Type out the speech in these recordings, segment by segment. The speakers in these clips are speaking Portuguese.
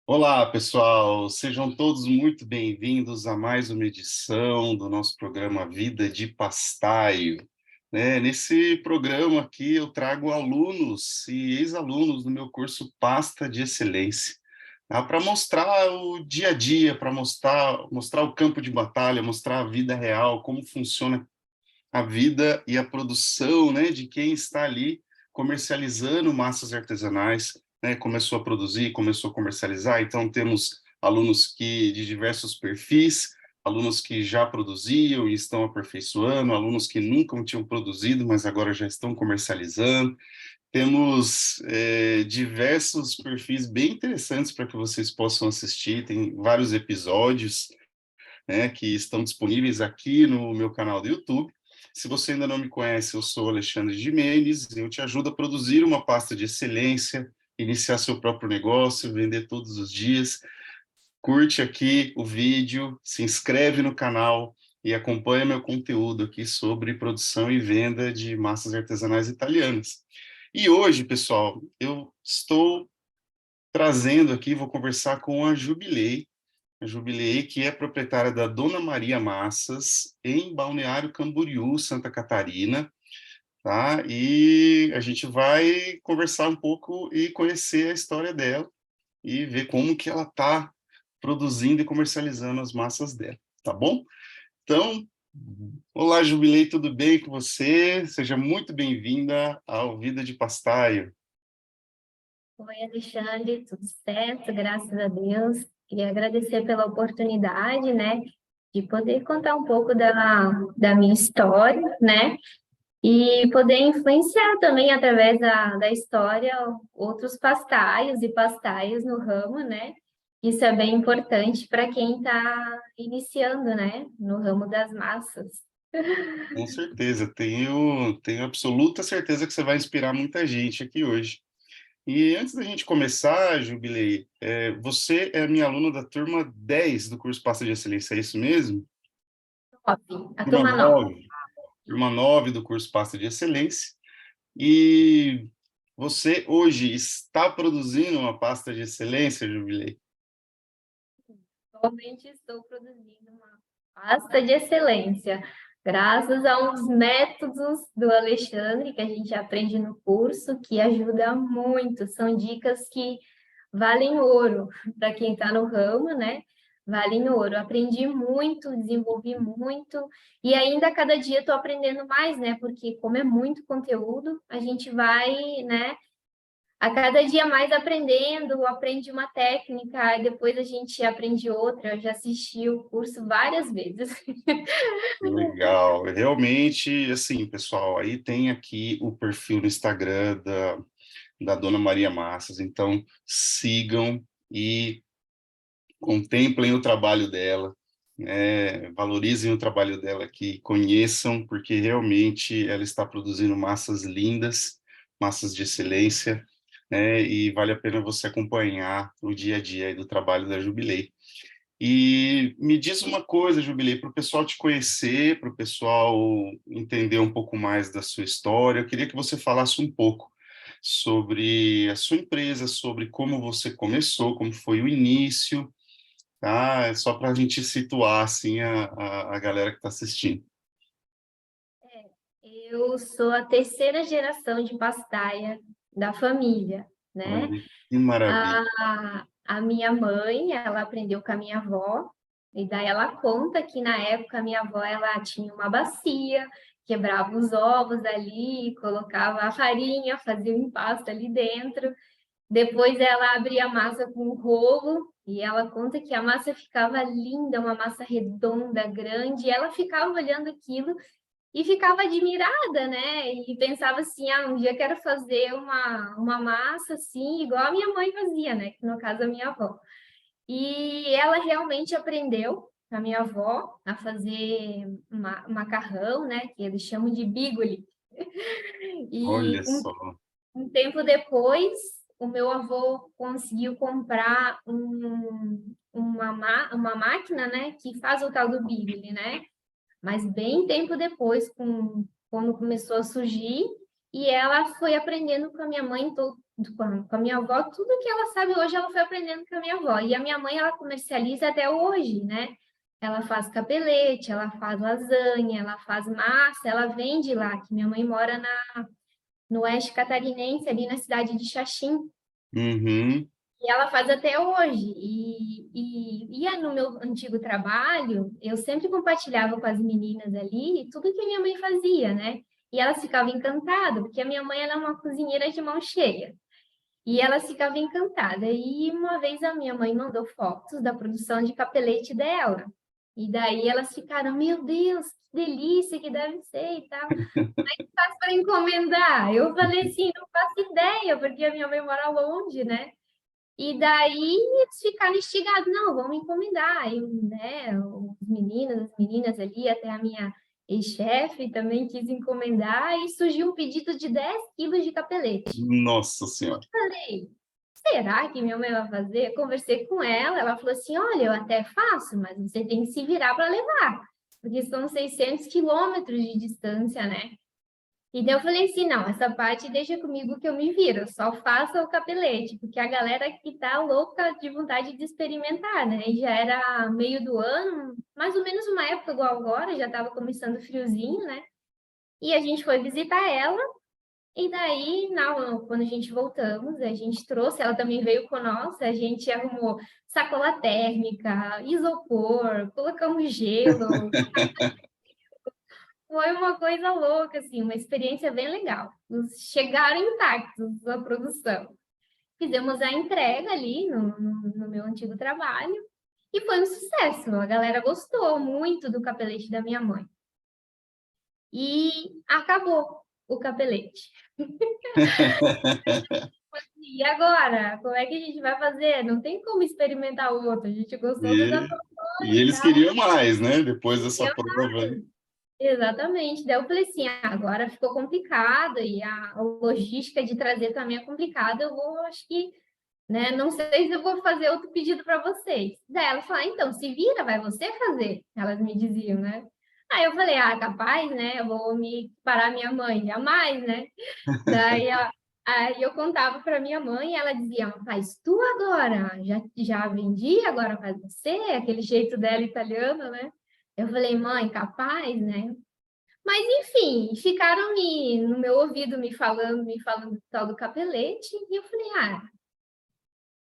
Olá, pessoal, sejam todos muito bem-vindos a mais uma edição do nosso programa Vida de Pastaio. Nesse programa aqui eu trago alunos e ex-alunos do meu curso Pasta de Excelência, para mostrar o dia a dia, para mostrar o campo de batalha, mostrar a vida real, como funciona a vida e a produção, de quem está ali comercializando massas artesanais, começou a produzir, começou a comercializar. Então temos alunos de diversos perfis, alunos que já produziam e estão aperfeiçoando, alunos que nunca tinham produzido, mas agora já estão comercializando. Temos diversos perfis bem interessantes para que vocês possam assistir, tem vários episódios, que estão disponíveis aqui no meu canal do YouTube. Se você ainda não me conhece, eu sou Alexandre Gimenez, eu te ajudo a produzir uma pasta de excelência, iniciar seu próprio negócio, vender todos os dias. Curte aqui o vídeo, se inscreve no canal e acompanha meu conteúdo aqui sobre produção e venda de massas artesanais italianas. E hoje, pessoal, eu estou trazendo aqui, vou conversar com a Jubilei, que é proprietária da Dona Maria Massas, em Balneário Camboriú, Santa Catarina, tá? E a gente vai conversar um pouco e conhecer a história dela e ver como que ela está produzindo e comercializando as massas dela, tá bom? Então, olá, Jubilei, tudo bem com você? Seja muito bem-vinda ao Vida de Pastaio. Oi, Alexandre, tudo certo? Graças a Deus. Queria agradecer pela oportunidade, de poder contar um pouco da minha história, e poder influenciar também através da história outros pastaios e pastaios no ramo, né? Isso é bem importante para quem está iniciando, no ramo das massas. Com certeza, tenho absoluta certeza que você vai inspirar muita gente aqui hoje. E antes da gente começar, Jubilei, você é a minha aluna da turma 10 do curso Pasta de Excelência, é isso mesmo? Top. A Turma turma 9. 9, turma 9 do curso Pasta de Excelência. E você hoje está produzindo uma pasta de excelência, Jubilei? Atualmente estou produzindo uma pasta de excelência, graças a uns métodos do Alexandre que a gente aprende no curso, que ajuda muito. São dicas que valem ouro para quem está no ramo, né? Valem ouro. Aprendi muito, desenvolvi muito, e ainda a cada dia estou aprendendo mais, né? Porque como é muito conteúdo, a gente vai, a cada dia mais aprendendo, aprende uma técnica, e depois a gente aprende outra. Eu já assisti o curso várias vezes. Legal, realmente, assim, pessoal, aí tem aqui o perfil no Instagram da Dona Maria Massas, então sigam e contemplem o trabalho dela, valorizem o trabalho dela aqui, conheçam, porque realmente ela está produzindo massas lindas, massas de excelência, e vale a pena você acompanhar o dia a dia aí do trabalho da Jubilei. E me diz uma coisa, Jubilei, para o pessoal te conhecer, para o pessoal entender um pouco mais da sua história, eu queria que você falasse um pouco sobre a sua empresa, sobre como você começou, como foi o início, tá? É só para a gente situar, assim, a galera que está assistindo. Eu sou a terceira geração de pastaia da família, né? Olha, que maravilha. A minha mãe, ela aprendeu com a minha avó, e daí ela conta que na época a minha avó, ela tinha uma bacia, quebrava os ovos ali, colocava a farinha, fazia um empasto ali dentro. Depois ela abria a massa com o rolo, e ela conta que a massa ficava linda, uma massa redonda, grande, e ela ficava olhando aquilo e ficava admirada, né? E pensava assim, um dia quero fazer uma massa assim, igual a minha mãe fazia, né? Que no caso a minha avó. E ela realmente aprendeu, a minha avó, a fazer macarrão, né? Que eles chamam de bigoli. E Olha só. um tempo depois, o meu avô conseguiu comprar uma máquina, né? Que faz o tal do bigoli, né? Mas bem tempo depois, quando começou a surgir, e ela foi aprendendo com a minha mãe com a minha avó, tudo que ela sabe hoje, ela foi aprendendo com a minha avó. E a minha mãe, ela comercializa até hoje, né? Ela faz capelete, ela faz lasanha, ela faz massa, ela vende lá, que minha mãe mora no oeste catarinense, ali na cidade de Xaxim. Uhum. E ela faz até hoje. No meu antigo trabalho, eu sempre compartilhava com as meninas ali tudo que a minha mãe fazia, né? E elas ficavam encantadas, porque a minha mãe era uma cozinheira de mão cheia. E elas ficavam encantadas. E uma vez a minha mãe mandou fotos da produção de capelete dela. E daí elas ficaram, meu Deus, que delícia que deve ser e tal. Faz para encomendar. Eu falei assim, não faço ideia, porque a minha mãe mora longe, né? E daí eles ficaram instigados, não, vamos encomendar. Aí, né, os meninos, as meninas ali, até a minha ex-chefe também quis encomendar, e surgiu um pedido de 10 quilos de capelete. Nossa Senhora. Falei, será que minha mãe vai fazer? Conversei com ela falou assim, olha, eu até faço, mas você tem que se virar para levar, porque são 600 quilômetros de distância, né? E daí eu falei assim, não, essa parte deixa comigo que eu me viro, só faça o capelete, porque a galera que tá louca de vontade de experimentar, né? E já era meio do ano, mais ou menos uma época igual agora, já estava começando o friozinho, né? E a gente foi visitar ela, e daí, quando a gente voltamos, a gente trouxe, ela também veio com nós, a gente arrumou sacola térmica, isopor, colocamos gelo, foi uma coisa louca, assim, uma experiência bem legal. Chegaram intactos a produção. Fizemos a entrega ali no meu antigo trabalho e foi um sucesso. A galera gostou muito do capelete da minha mãe. E acabou o capelete. E agora? Como é que a gente vai fazer? Não tem como experimentar outro. A gente gostou do da E, tua e mãe e eles tal. queriam mais, né? Depois dessa prova, né? Exatamente. Daí eu falei assim, agora ficou complicado e a logística de trazer também é complicada, eu vou, acho que, né, não sei se eu vou fazer outro pedido para vocês. Daí ela falou, então, se vira, vai você fazer, elas me diziam, né? Aí eu falei, capaz, né, eu vou me parar minha mãe, jamais, né? Daí aí eu contava para minha mãe e ela dizia, faz tu agora, já vendi, agora faz você, aquele jeito dela italiano, né? Eu falei, mãe, capaz, né? Mas, enfim, ficaram no meu ouvido me falando do tal do capelete, e eu falei,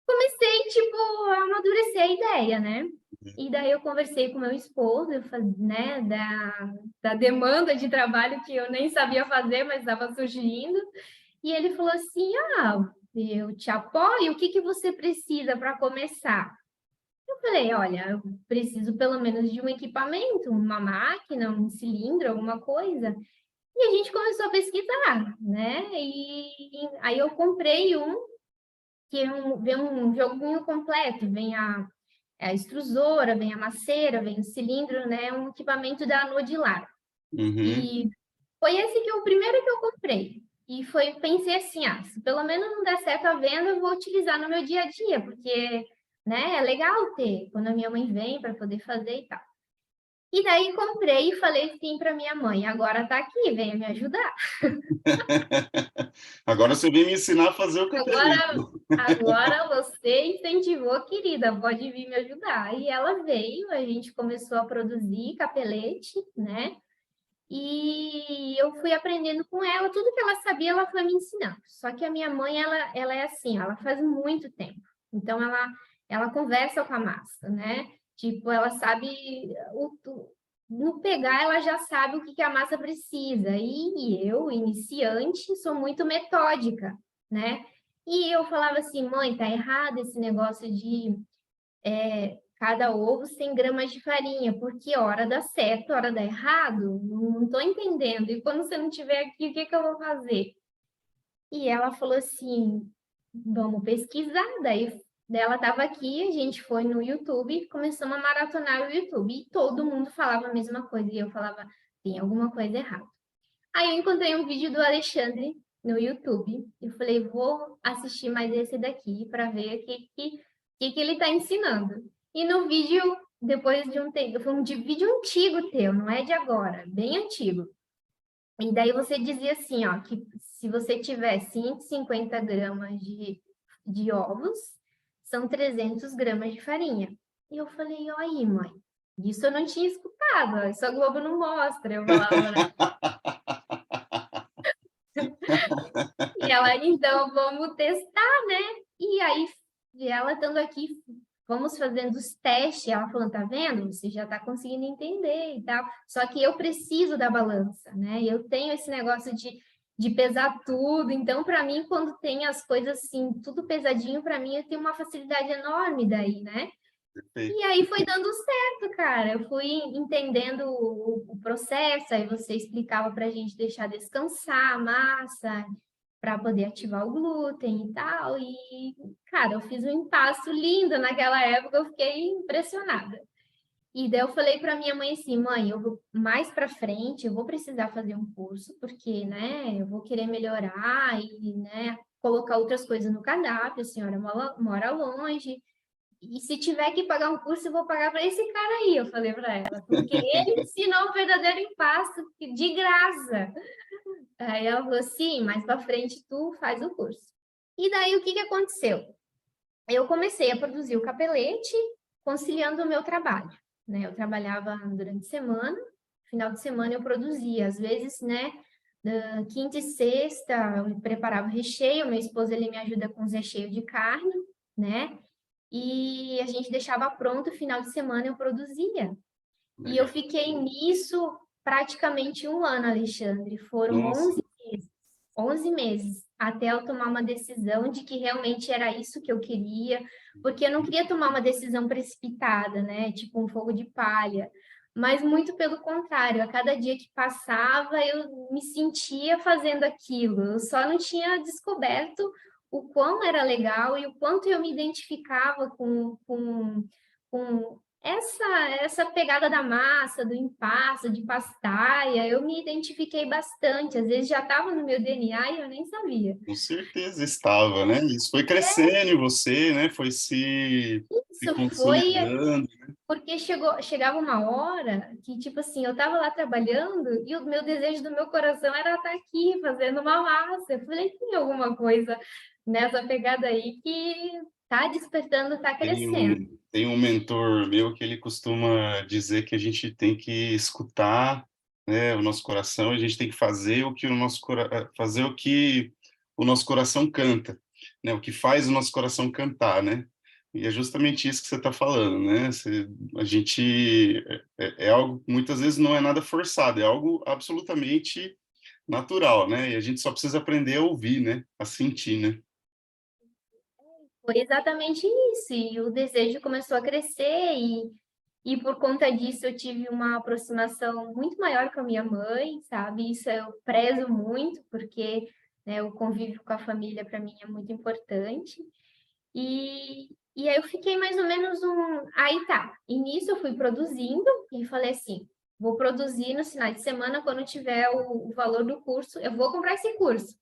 comecei, tipo, a amadurecer a ideia, né? E daí eu conversei com meu esposo, né, da demanda de trabalho que eu nem sabia fazer, mas estava surgindo, e ele falou assim, eu te apoio, o que que você precisa para começar? Eu falei, olha, eu preciso pelo menos de um equipamento, uma máquina, um cilindro, alguma coisa. E a gente começou a pesquisar, né? E aí eu comprei que vem um joguinho completo, vem a extrusora, vem a maceira, vem o cilindro, né? Um equipamento da Nodilar. Uhum. E foi esse que o primeiro que eu comprei. E pensei assim, se pelo menos não der certo a venda, eu vou utilizar no meu dia a dia, porque, né, é legal ter, quando a minha mãe vem para poder fazer e tal. E daí comprei e falei assim para minha mãe, agora tá aqui, venha me ajudar. Agora você vem me ensinar a fazer o capelete. Agora você incentivou, querida, pode vir me ajudar. E ela veio, a gente começou a produzir capelete, né? E eu fui aprendendo com ela, tudo que ela sabia, ela foi me ensinando. Só que a minha mãe, ela é assim, ela faz muito tempo. Então, ela conversa com a massa, né? Tipo, ela sabe, no pegar, ela já sabe o que a massa precisa. E eu, iniciante, sou muito metódica, né? E eu falava assim, mãe, tá errado esse negócio de cada ovo 100 gramas de farinha, porque hora dá certo, hora dá errado, não estou entendendo. E quando você não estiver aqui, o que que eu vou fazer? E ela falou assim, vamos pesquisar. Daí ela estava aqui, a gente foi no YouTube, começamos a maratonar o YouTube, e todo mundo falava a mesma coisa, e eu falava, tem alguma coisa errada. Aí eu encontrei um vídeo do Alexandre no YouTube, eu falei, vou assistir mais esse daqui para ver o que ele está ensinando. E no vídeo, depois de um tempo, foi um vídeo antigo teu, não é de agora, bem antigo. E daí você dizia assim, ó, que se você tiver 150 gramas de ovos, são 300 gramas de farinha. E eu falei, ó aí, mãe, isso eu não tinha escutado, ó, isso a Globo não mostra, eu falava, né? E ela, então, vamos testar, né? E aí, ela estando aqui, vamos fazendo os testes, ela falando, tá vendo? Você já tá conseguindo entender e tal. Só que eu preciso da balança, né? Eu tenho esse negócio de pesar tudo. Então, para mim, quando tem as coisas assim, tudo pesadinho, para mim, eu tenho uma facilidade enorme daí, né? Perfeito. E aí foi dando certo, cara. Eu fui entendendo o processo, aí você explicava para a gente deixar descansar a massa, para poder ativar o glúten e tal. E, cara, eu fiz um impasse lindo naquela época, eu fiquei impressionada. E daí eu falei para minha mãe assim, mãe, eu vou mais para frente, eu vou precisar fazer um curso, porque, né, eu vou querer melhorar e, né, colocar outras coisas no cardápio, a senhora mora longe, e se tiver que pagar um curso, eu vou pagar para esse cara aí, eu falei para ela, porque ele ensinou o verdadeiro impasto de graça. Aí ela falou, sim, mais para frente tu faz o curso. E daí o que aconteceu? Eu comecei a produzir o capelete conciliando o meu trabalho, né? Eu trabalhava durante a semana, final de semana eu produzia, às vezes, né, quinta e sexta eu preparava o recheio, meu esposo ele me ajuda com os recheios de carne, né? E a gente deixava pronto, final de semana eu produzia. E eu Legal. fiquei nisso praticamente um ano, Alexandre. Foram Nossa, 11 meses, até eu tomar uma decisão de que realmente era isso que eu queria, porque eu não queria tomar uma decisão precipitada, né? Tipo um fogo de palha. Mas muito pelo contrário, a cada dia que passava, eu me sentia fazendo aquilo. Eu só não tinha descoberto o quão era legal e o quanto eu me identificava com essa pegada da massa, do impasto, de pastaia, eu me identifiquei bastante. Às vezes já estava no meu DNA e eu nem sabia. com certeza estava, né? Isso foi crescendo em você, né? Foi se Isso foi consolidando. porque chegava uma hora que, tipo assim, eu estava lá trabalhando e o meu desejo do meu coração era estar aqui fazendo uma massa. Eu falei, tem alguma coisa nessa pegada aí que está despertando, está crescendo. Tem um mentor meu que ele costuma dizer que a gente tem que escutar, né, o nosso coração, a gente tem que fazer o que fazer o que o nosso coração canta, né, o que faz o nosso coração cantar, né? E é justamente isso que você está falando, né? A gente é algo muitas vezes não é nada forçado, é algo absolutamente natural, né? E a gente só precisa aprender a ouvir, né? A sentir, né? Foi exatamente isso, e o desejo começou a crescer, e por conta disso eu tive uma aproximação muito maior com a minha mãe, sabe? Isso eu prezo muito, porque né, o convívio com a família para mim é muito importante. E aí eu fiquei mais ou menos um. Aí tá, e nisso eu fui produzindo e falei assim: vou produzir no final de semana, quando tiver o valor do curso, eu vou comprar esse curso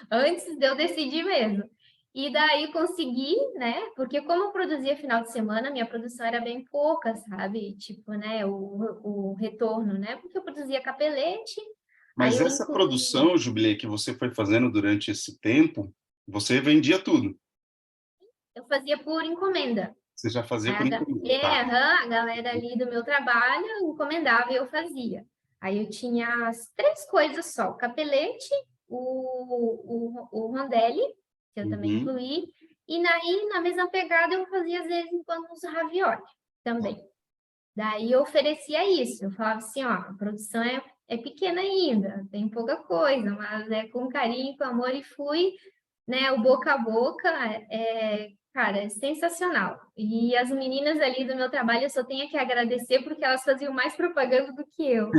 antes de eu decidir mesmo. E daí consegui, né? Porque como eu produzia final de semana, minha produção era bem pouca, sabe? Tipo, né? O retorno, né? Porque eu produzia capelete, aí Mas eu essa incluí. produção, Jubilei, que você foi fazendo durante esse tempo, você vendia tudo. Eu fazia por encomenda. Você já fazia A, por ga- encomenda, é, tá? aham, a galera ali do meu trabalho encomendava e eu fazia. Aí eu tinha as três coisas só: o capelete, o rondelli, que eu também Uhum. incluí, e aí, na mesma pegada, eu fazia às vezes em quando uns ravioli também. Daí eu oferecia isso, eu falava assim, ó, a produção é pequena ainda, tem pouca coisa, mas é com carinho, com amor, e fui, né, o boca a boca, cara, é sensacional. E as meninas ali do meu trabalho eu só tenho que agradecer porque elas faziam mais propaganda do que eu.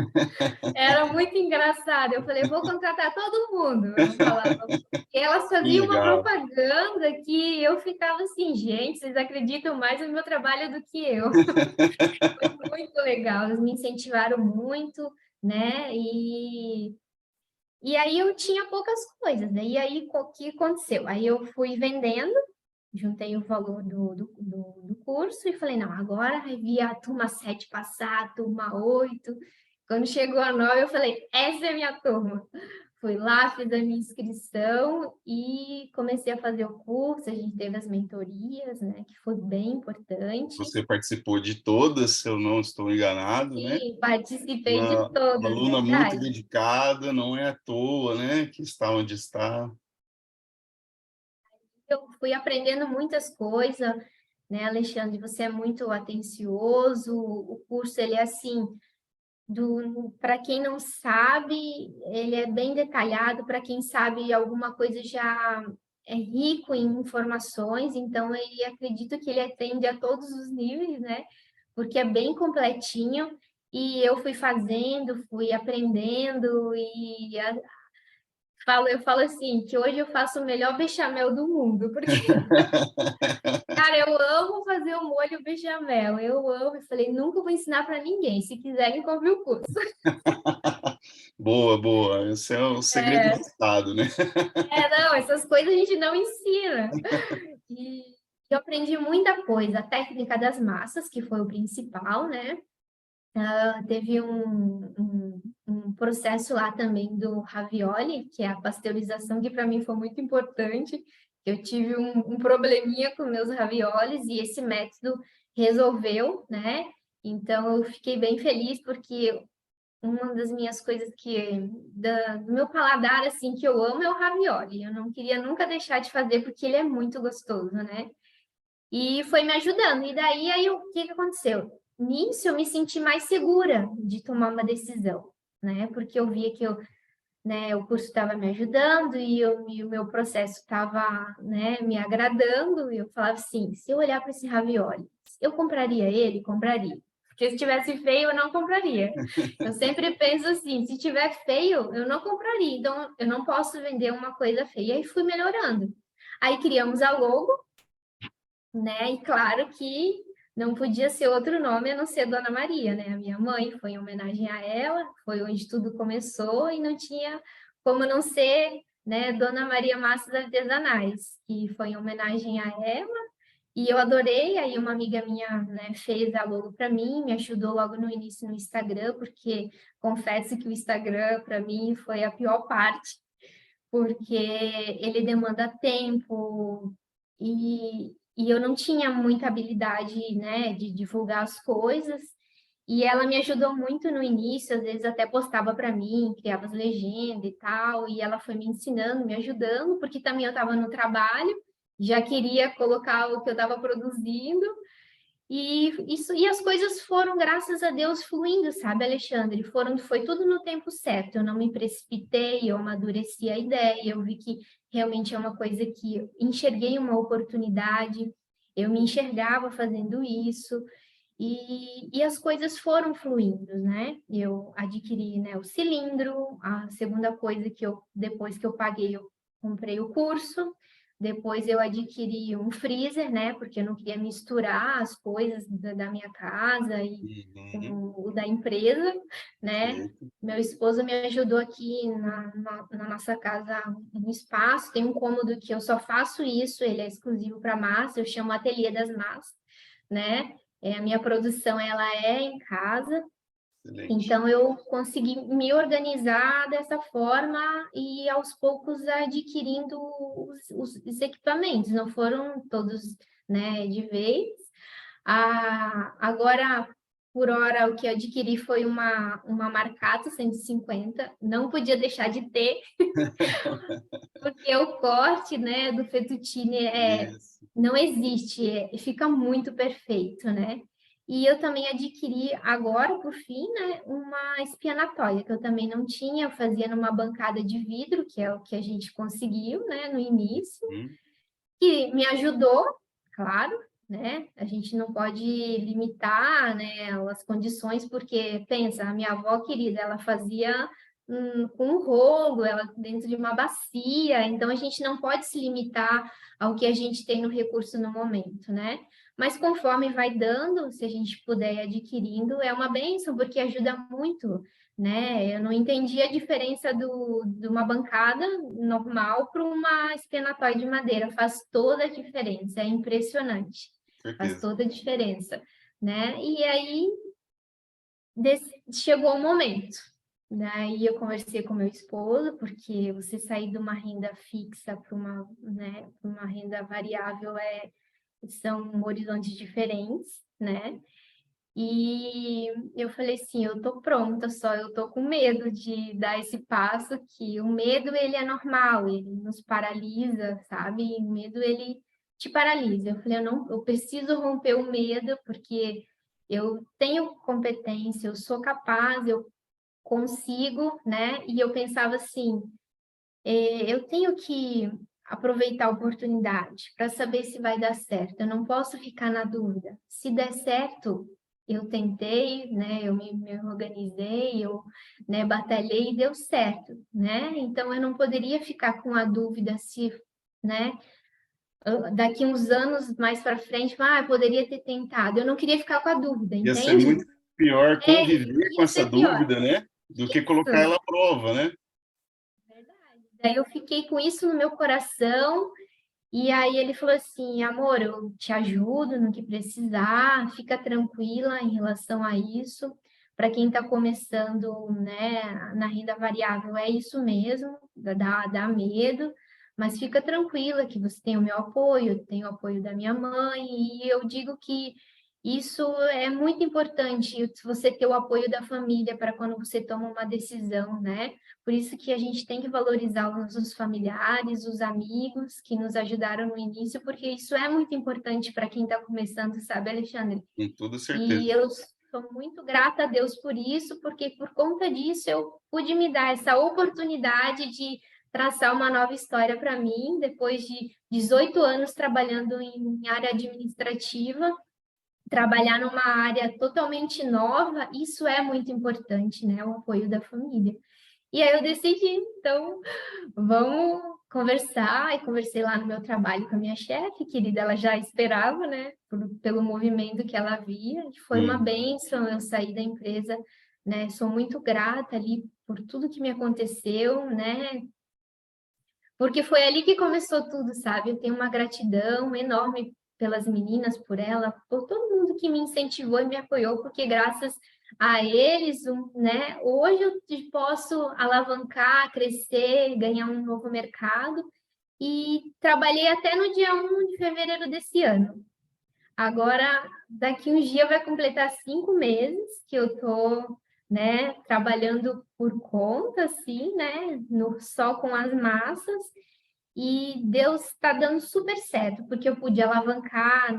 Era muito engraçado. Eu falei, vou contratar todo mundo. Eu falava. E elas Que faziam uma legal. propaganda que eu ficava assim, gente, vocês acreditam mais no meu trabalho do que eu. Foi muito legal. Eles me incentivaram muito, né? E aí eu tinha poucas coisas, né? E aí o que aconteceu? Aí eu fui vendendo, juntei o valor do curso e falei, não, agora vi a turma 7 passar, a turma 8. Quando chegou a 9, eu falei, essa é a minha turma. Fui lá, fiz a minha inscrição e comecei a fazer o curso. A gente teve as mentorias, né, que foi bem importante. Você participou de todas, se eu não estou enganado, né? E participei de Uma todas, aluna muito verdade. dedicada, não é à toa, né, que está onde está. Eu fui aprendendo muitas coisas, né, Alexandre? Você é muito atencioso. O curso, ele é assim, para quem não sabe, ele é bem detalhado. Para quem sabe alguma coisa, já é rico em informações. Então, ele acredito que ele atende a todos os níveis, né? Porque é bem completinho. E eu fui fazendo, fui aprendendo eu falo assim, que hoje eu faço o melhor bechamel do mundo, porque, cara, eu amo fazer o molho bechamel, eu amo, e falei, nunca vou ensinar para ninguém, se quiserem, compre o curso. Boa, boa. Esse é o segredo de Estado, né? Não, essas coisas a gente não ensina. E eu aprendi muita coisa, a técnica das massas, que foi o principal, né? Teve um processo lá também do ravioli, que é a pasteurização, que para mim foi muito importante. Eu tive um probleminha com meus raviolis e esse método resolveu, né? Então eu fiquei bem feliz porque uma das minhas coisas do meu paladar assim que eu amo é o ravioli. Eu não queria nunca deixar de fazer porque ele é muito gostoso, né? E foi me ajudando. E daí, aí, o que que aconteceu? Nisso, eu me senti mais segura de tomar uma decisão, né? Porque eu via que né, o curso estava me ajudando e o meu processo estava, né, me agradando. E eu falava assim, se eu olhar para esse ravioli, eu compraria ele? Compraria. Porque se tivesse feio, eu não compraria. Eu sempre penso assim, se tiver feio, eu não compraria. Então, eu não posso vender uma coisa feia. E fui melhorando. Aí criamos a logo, né? E claro que não podia ser outro nome a não ser Dona Maria, né? A minha mãe, foi em homenagem a ela, foi onde tudo começou e não tinha como não ser, né, Dona Maria Massas Artesanais, que foi em homenagem a ela. E eu adorei, aí uma amiga minha, né, fez a logo para mim, me ajudou logo no início no Instagram, porque confesso que o Instagram para mim foi a pior parte, porque ele demanda tempo e eu não tinha muita habilidade, né, de divulgar as coisas. E ela me ajudou muito no início, às vezes até postava para mim, criava as legendas e tal, e ela foi me ensinando, me ajudando, porque também eu estava no trabalho, já queria colocar o que eu estava produzindo, e as coisas foram, graças a Deus, fluindo, sabe, Alexandre? Foi tudo no tempo certo. Eu não me precipitei, eu amadureci a ideia, eu vi que realmente é uma coisa que eu enxerguei uma oportunidade, eu me enxergava fazendo isso, e as coisas foram fluindo, né? Eu adquiri, né, o cilindro, a segunda coisa depois que eu paguei, eu comprei o curso, depois eu adquiri um freezer, né? Porque eu não queria misturar as coisas da minha casa e Uhum, com o da empresa, né? perfeito. Meu esposo me ajudou aqui na nossa casa um espaço, tem um cômodo que eu só faço isso, ele é exclusivo para massa, eu chamo Ateliê das Massas, né? A minha produção ela é em casa, Excelente. então, eu consegui me organizar dessa forma e, aos poucos, adquirindo os equipamentos. Não foram todos, né, de vez. Agora, por hora, o que eu adquiri foi uma Marcato 150. Não podia deixar de ter, porque o corte, né, do fettuccine Isso. não existe, fica muito perfeito, né? E eu também adquiri agora, por fim, né, uma espianatória, que eu também não tinha, eu fazia numa bancada de vidro, que é o que a gente conseguiu, né, no início, Uhum, que me ajudou, claro, né? A gente não pode limitar, né, as condições, porque pensa, a minha avó querida, ela fazia com um rolo, ela dentro de uma bacia, então a gente não pode se limitar ao que a gente tem no recurso no momento, né? Mas conforme vai dando, se a gente puder ir adquirindo, é uma bênção, porque ajuda muito, né? Eu não entendi a diferença de uma bancada normal para uma espenatóide de madeira. Faz toda a diferença, é impressionante. Faz certeza. toda a diferença, né? E aí chegou o momento. Daí eu conversei com meu esposo, porque você sair de uma renda fixa para uma, né, pra uma renda variável são horizontes diferentes, né? E eu falei assim, eu tô pronta, só eu tô com medo de dar esse passo, que o medo ele é normal, ele nos paralisa, sabe? E o medo ele te paralisa. Eu falei, eu preciso romper o medo porque eu tenho competência, eu sou capaz, eu consigo, né? E eu pensava assim, eu tenho que aproveitar a oportunidade para saber se vai dar certo. Eu não posso ficar na dúvida. Se der certo, eu tentei, né? Eu me organizei, eu, né, batalhei e deu certo, né? Então eu não poderia ficar com a dúvida se, né? Daqui uns anos mais para frente, eu poderia ter tentado. Eu não queria ficar com a dúvida, Ia ser entende? muito pior É, conviver com ia essa ser pior. dúvida, né? Do que colocar Isso. ela à prova, né? Verdade. Daí eu fiquei com isso no meu coração. E aí ele falou assim, amor, eu te ajudo no que precisar, fica tranquila em relação a isso. Para quem está começando, né, na renda variável, é isso mesmo, dá medo, mas fica tranquila que você tem o meu apoio, eu tenho o apoio da minha mãe, e eu digo que isso é muito importante, você ter o apoio da família para quando você toma uma decisão, né? Por isso que a gente tem que valorizar os familiares, os amigos que nos ajudaram no início, porque isso é muito importante para quem está começando, sabe, Alexandre? Com toda E certeza. eu sou muito grata a Deus por isso, porque por conta disso eu pude me dar essa oportunidade de traçar uma nova história para mim, depois de 18 anos trabalhando em área administrativa, trabalhar numa área totalmente nova, isso é muito importante, né? O apoio da família. E aí eu decidi, então, vamos conversar. E conversei lá no meu trabalho com a minha chefe, querida, ela já esperava, né, pelo movimento que ela via. E foi uma Sim. bênção eu sair da empresa, né? Sou muito grata ali por tudo que me aconteceu, né? Porque foi ali que começou tudo, sabe? Eu tenho uma gratidão enorme pelas meninas, por ela, por todo mundo que me incentivou e me apoiou, porque graças a eles, né, hoje eu posso alavancar, crescer, ganhar um novo mercado. E trabalhei até no dia 1 de fevereiro desse ano. Agora, daqui uns dias vai completar 5 meses que eu tô, né, trabalhando por conta, assim, né, só com as massas, e Deus está dando super certo, porque eu pude alavancar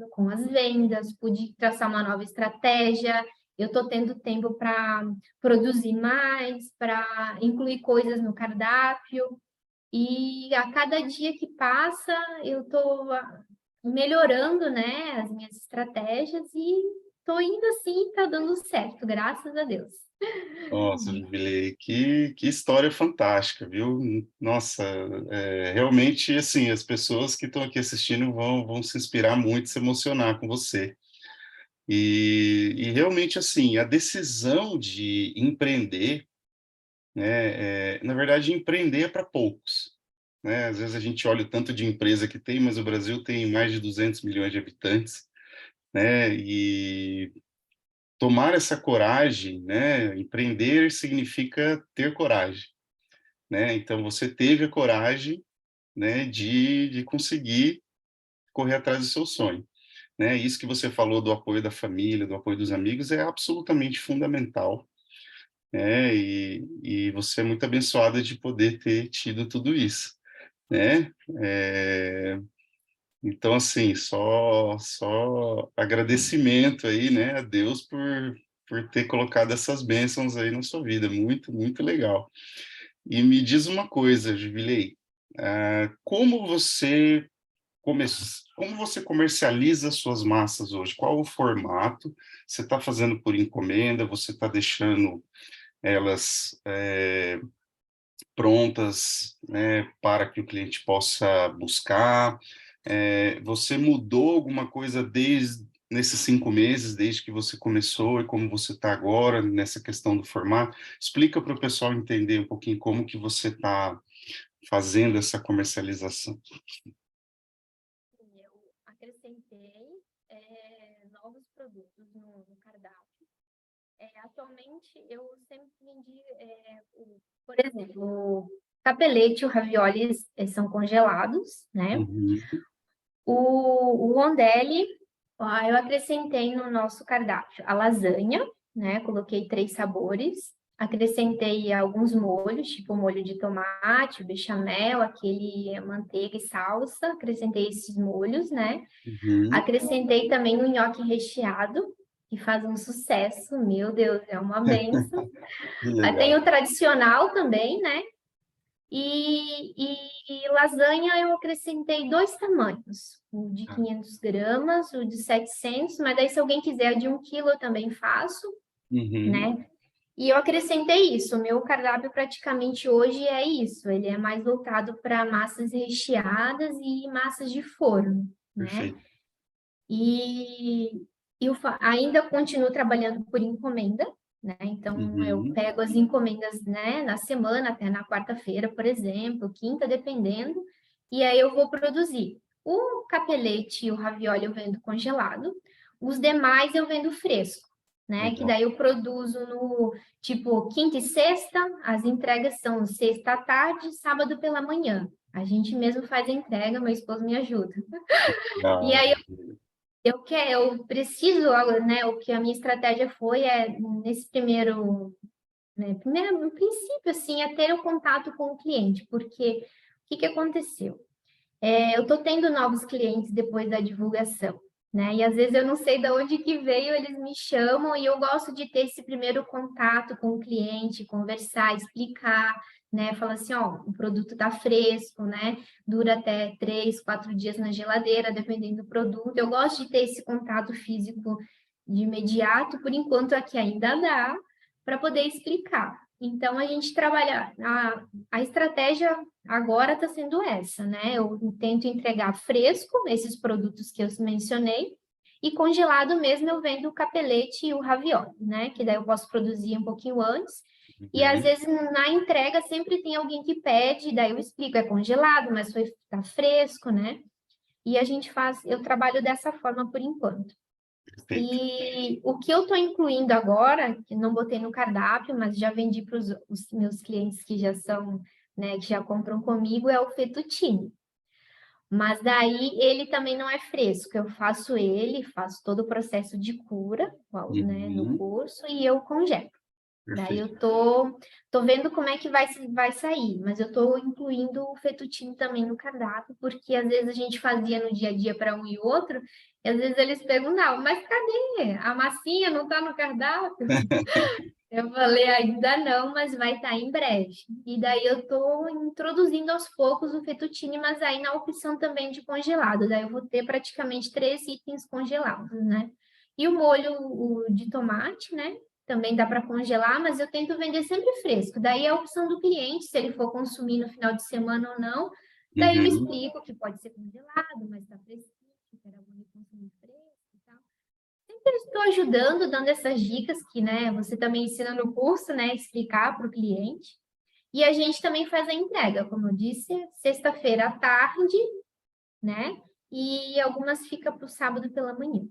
com as vendas, pude traçar uma nova estratégia, eu estou tendo tempo para produzir mais, para incluir coisas no cardápio, e a cada dia que passa, eu estou melhorando, né, as minhas estratégias e estou indo assim, está dando certo, graças a Deus. Nossa, Jubilei, que história fantástica, viu? Nossa, realmente, assim, as pessoas que estão aqui assistindo vão se inspirar muito, se emocionar com você. E realmente, assim, a decisão de empreender, né, na verdade, empreender é para poucos, né? Às vezes a gente olha o tanto de empresa que tem, mas o Brasil tem mais de 200 milhões de habitantes, né? E tomar essa coragem, né? Empreender significa ter coragem, né? Então você teve a coragem, né? De conseguir correr atrás do seu sonho, né? Isso que você falou do apoio da família, do apoio dos amigos é absolutamente fundamental, né? E você é muito abençoada de poder ter tido tudo isso, né? Então, assim, só agradecimento aí, né, a Deus por ter colocado essas bênçãos aí na sua vida. Muito, muito legal. E me diz uma coisa, Jubilei, como você comercializa suas massas hoje? Qual o formato? Você está fazendo por encomenda? Você está deixando elas prontas, né, para que o cliente possa buscar? Você mudou alguma coisa desde nesses 5 meses, desde que você começou e como você está agora nessa questão do formato? Explica para o pessoal entender um pouquinho como que você está fazendo essa comercialização. Eu acrescentei novos produtos no cardápio. Atualmente, eu sempre vendi, por exemplo, o capelete, o ravioli, são congelados, né? Uhum. O rondelli, eu acrescentei no nosso cardápio a lasanha, né? Coloquei 3 sabores. Acrescentei alguns molhos, tipo molho de tomate, bechamel, aquele manteiga e salsa. Acrescentei esses molhos, né? Uhum. Acrescentei também o nhoque recheado, que faz um sucesso. Meu Deus, é uma benção. Que Aí tem legal. o tradicional também, né? E lasanha eu acrescentei 2 tamanhos, o de Ah, 500 gramas, o de 700, mas daí se alguém quiser de 1 quilo eu também faço, uhum. né? E eu acrescentei isso, o meu cardápio praticamente hoje é isso, ele é mais voltado para massas recheadas e massas de forno, né? Perfeito. E eu ainda continuo trabalhando por encomenda, né? Então, eu Uhum. pego as encomendas, né, na semana, até na quarta-feira, por exemplo, quinta, dependendo, e aí eu vou produzir. O capelete e o ravioli eu vendo congelado, os demais eu vendo fresco, né? Que Legal. daí eu produzo no, tipo, quinta e sexta, as entregas são sexta à tarde, sábado pela manhã. A gente mesmo faz a entrega, meu esposo me ajuda. E Legal. aí eu preciso, né, o que a minha estratégia foi nesse primeiro, né, primeiro, no princípio, assim, é ter o contato com o cliente, porque o que que aconteceu? Eu estou tendo novos clientes depois da divulgação, né? E às vezes eu não sei de onde que veio, eles me chamam e eu gosto de ter esse primeiro contato com o cliente, conversar, explicar, né? Falar assim, ó, o produto está fresco, né? Dura até 3, 4 dias na geladeira, dependendo do produto. Eu gosto de ter esse contato físico de imediato, por enquanto aqui ainda dá, para poder explicar. Então, a gente trabalha, a estratégia agora está sendo essa, né? Eu tento entregar fresco esses produtos que eu mencionei e congelado mesmo eu vendo o capelete e o ravioli, né? Que daí eu posso produzir um pouquinho antes. E às Uhum. vezes na entrega sempre tem alguém que pede, daí eu explico, é congelado, mas foi tá fresco, né? E a gente faz, eu trabalho dessa forma por enquanto. Perfeito. E o que eu estou incluindo agora, que não botei no cardápio, mas já vendi para os meus clientes que já são, né, que já compram comigo, é o fettuccine. Mas daí ele também não é fresco. Eu faço ele, faço todo o processo de cura, né, no Uhum. curso e eu congelo. Daí Perfeito. eu tô vendo como é que vai sair, mas eu tô incluindo o fettuccine também no cardápio, porque às vezes a gente fazia no dia a dia para um e outro, e às vezes eles perguntavam, mas cadê? A massinha não tá no cardápio? Eu falei, ainda não, mas vai estar em breve. E daí eu estou introduzindo aos poucos o fettuccine, mas aí na opção também de congelado. Daí eu vou ter praticamente 3 itens congelados, né? E o molho o de tomate, né? Também dá para congelar, mas eu tento vender sempre fresco. Daí é a opção do cliente, se ele for consumir no final de semana ou não. Daí eu Uhum. explico que pode ser congelado, mas está fresquinho, que era bom de consumir fresco e tal. Eu estou ajudando, dando essas dicas que, né, você também ensina no curso, né, explicar para o cliente. E a gente também faz a entrega, como eu disse, sexta-feira à tarde, né? E algumas fica para o sábado pela manhã.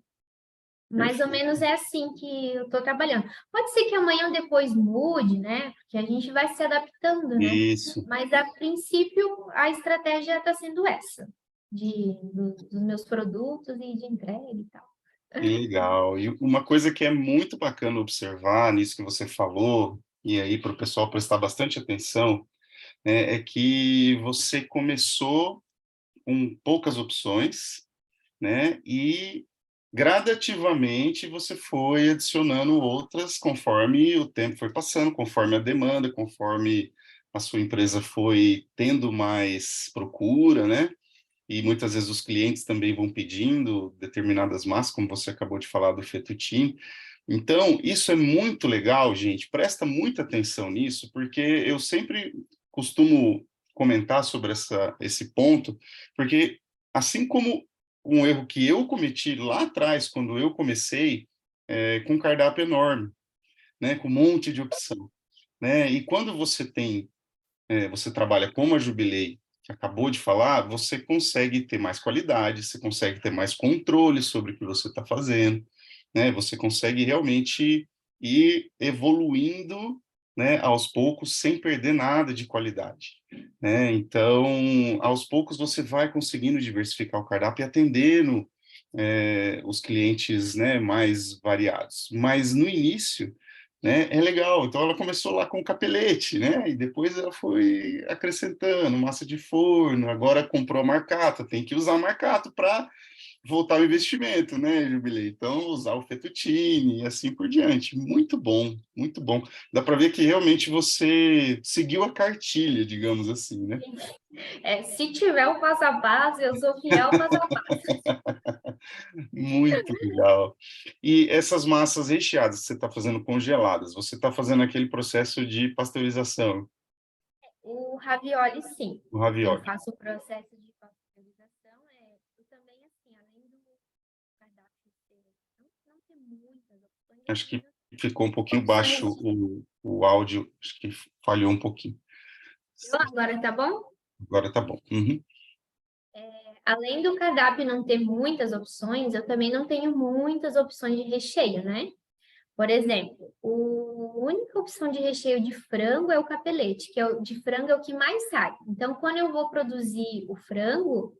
Mais ou Perfeito. menos é assim que eu estou trabalhando. Pode ser que amanhã ou depois mude, né? Porque a gente vai se adaptando, né? Isso. Mas a princípio a estratégia está sendo essa, dos meus produtos e de entrega e tal. Que legal. E uma coisa que é muito bacana observar nisso que você falou, e aí para o pessoal prestar bastante atenção, né, é que você começou com poucas opções, né, e gradativamente você foi adicionando outras conforme o tempo foi passando, conforme a demanda, conforme a sua empresa foi tendo mais procura, né? E muitas vezes os clientes também vão pedindo determinadas massas, como você acabou de falar do fettuccine. Então, isso é muito legal, gente. Presta muita atenção nisso, porque eu sempre costumo comentar sobre esse ponto, porque assim como um erro que eu cometi lá atrás, quando eu comecei, com um cardápio enorme, né, com um monte de opção, né, e quando você trabalha como a Jubilei, que acabou de falar, você consegue ter mais qualidade, você consegue ter mais controle sobre o que você está fazendo, né? Você consegue realmente e evoluindo, né, aos poucos, sem perder nada de qualidade, né? Então, aos poucos você vai conseguindo diversificar o cardápio e atendendo os clientes, né, mais variados. Mas no início, né, é legal. Então ela começou lá com capelete, né? E depois ela foi acrescentando massa de forno. Agora comprou a marcato, tem que usar a marcato para voltar o investimento, né, Jubilei? Então, usar o fettuccine e assim por diante. Muito bom, muito bom. Dá para ver que realmente você seguiu a cartilha, digamos assim, né? Se tiver o passo a passo, eu sou fiel ao passo a passo. Muito legal. E essas massas recheadas que você está fazendo congeladas, você está fazendo aquele processo de pasteurização, O ravioli, sim. o Eu ravioli. faço o processo de pasteurização. E também, assim, além do cardápio ter, não ter muitas opções, eu Acho também que não ficou um tenho pouquinho baixo opções. o áudio, acho que falhou um pouquinho. Agora tá bom? Agora tá bom. Uhum. Além do cardápio não ter muitas opções, eu também não tenho muitas opções de recheio, né? Por exemplo, a única opção de recheio de frango é o capelete, que de frango é o que mais sai. Então, quando eu vou produzir o frango,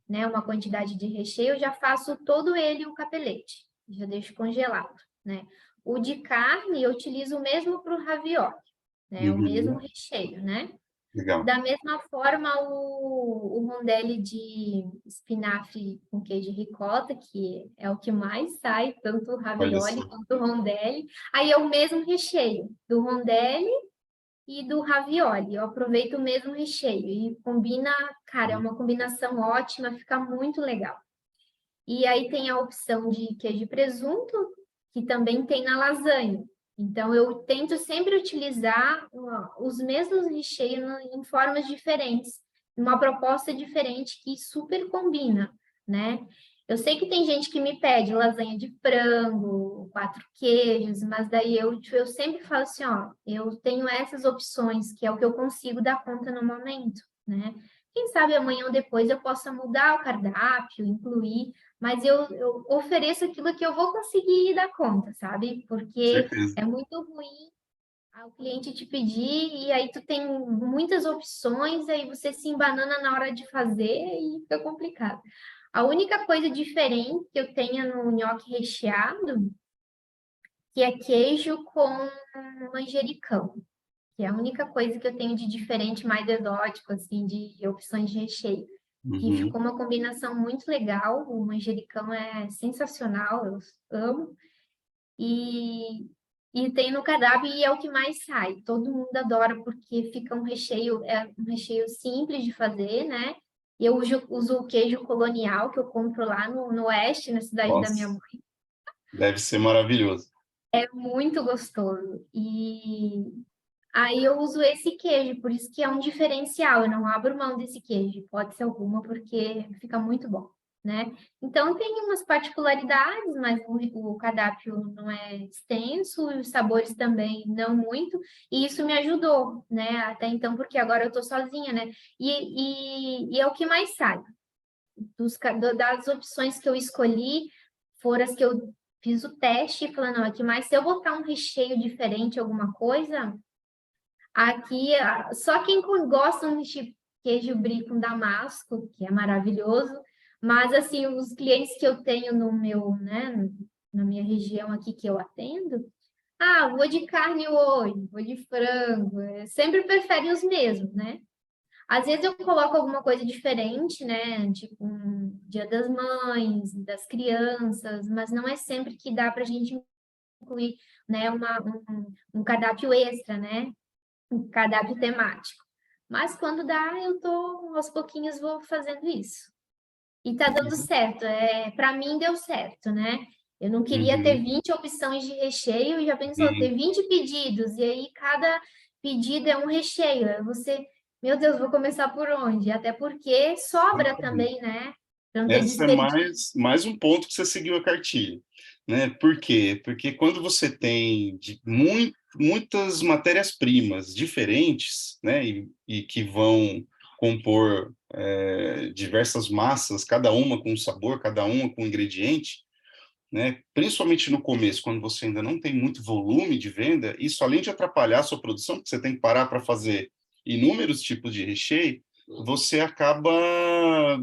né, uma quantidade de recheio, eu já faço todo ele o capelete, já deixo congelado, né? O de carne eu utilizo o mesmo para o ravioli, né? O mesmo Uhum. recheio, né? Legal. Da mesma forma, o rondelli de espinafre com queijo ricota, que é o que mais sai, tanto o Olha ravioli só. quanto o rondelli. Aí é o mesmo recheio do rondelli e do ravioli. Eu aproveito o mesmo recheio e combina, cara, é uma combinação ótima, fica muito legal. E aí tem a opção de queijo e presunto, que também tem na lasanha. Então, eu tento sempre utilizar os mesmos recheios em formas diferentes, uma proposta diferente que super combina, né? Eu sei que tem gente que me pede lasanha de frango, quatro queijos, mas daí eu sempre falo assim, ó, eu tenho essas opções, que é o que eu consigo dar conta no momento, né? Quem sabe amanhã ou depois eu possa mudar o cardápio, incluir, mas eu ofereço aquilo que eu vou conseguir dar conta, sabe? Porque Certeza. é muito ruim o cliente te pedir e aí tu tem muitas opções, aí você se embanana na hora de fazer e fica complicado. A única coisa diferente que eu tenho no nhoque recheado, que é queijo com manjericão, que é a única coisa que eu tenho de diferente, mais exótico, assim, de opções de recheio. Que Uhum. ficou uma combinação muito legal. O manjericão é sensacional, eu amo. E, e tem no cardápio e é o que mais sai. Todo mundo adora porque fica um recheio simples de fazer, né? E eu uso o queijo colonial que eu compro lá no oeste, na cidade da minha Nossa, mãe. deve ser maravilhoso. É muito gostoso. E aí eu uso esse queijo, por isso que é um diferencial. Eu não abro mão desse queijo, hipótese alguma, porque fica muito bom, né? Então tem umas particularidades, mas o cardápio não é extenso, e os sabores também não muito, e isso me ajudou, né? Até então, porque agora eu tô sozinha, né? E é o que mais sai. Das opções que eu escolhi, foram as que eu fiz o teste, falando, não, aqui mais se eu botar um recheio diferente, alguma coisa. Aqui, só quem gosta de queijo brie com damasco, que é maravilhoso, mas assim, os clientes que eu tenho no meu, né, na minha região aqui que eu atendo, vou de carne hoje, vou de frango, sempre preferem os mesmos, né? Às vezes eu coloco alguma coisa diferente, né, tipo um Dia das Mães, das crianças, mas não é sempre que dá para a gente incluir, né, um cardápio extra, né? Um cardápio temático. Mas quando dá, eu tô aos pouquinhos vou fazendo isso. E tá dando Uhum. certo. Para mim deu certo, né? Eu não queria ter Uhum. 20 opções de recheio, e já pensou ter Sim, 20 pedidos e aí cada pedido é um recheio. Aí você, meu Deus, vou começar por onde? Até porque sobra também, né? Para não ter essa é desperdício. mais um ponto que você seguiu a cartilha, né? Por quê? Porque quando você tem muitas matérias-primas diferentes, né? E que vão compor diversas massas, cada uma com um sabor, cada uma com um ingrediente, né? Principalmente no começo, quando você ainda não tem muito volume de venda, isso além de atrapalhar a sua produção, porque você tem que parar para fazer inúmeros tipos de recheio, você acaba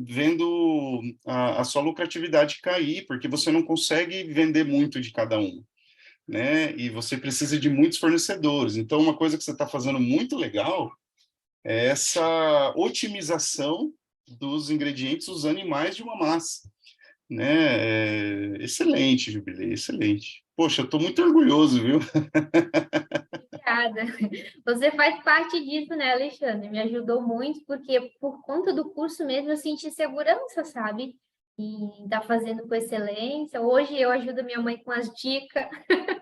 vendo a sua lucratividade cair, porque você não consegue vender muito de cada um, né? E você precisa de muitos fornecedores. Então, uma coisa que você está fazendo muito legal é essa otimização dos ingredientes usando mais de uma massa, né? Excelente, Jubilei, excelente. Poxa, eu estou muito orgulhoso, viu? Obrigada. Você faz parte disso, né, Alexandre? Me ajudou muito, porque por conta do curso mesmo eu senti segurança, sabe? E tá fazendo com excelência. Hoje eu ajudo minha mãe com as dicas.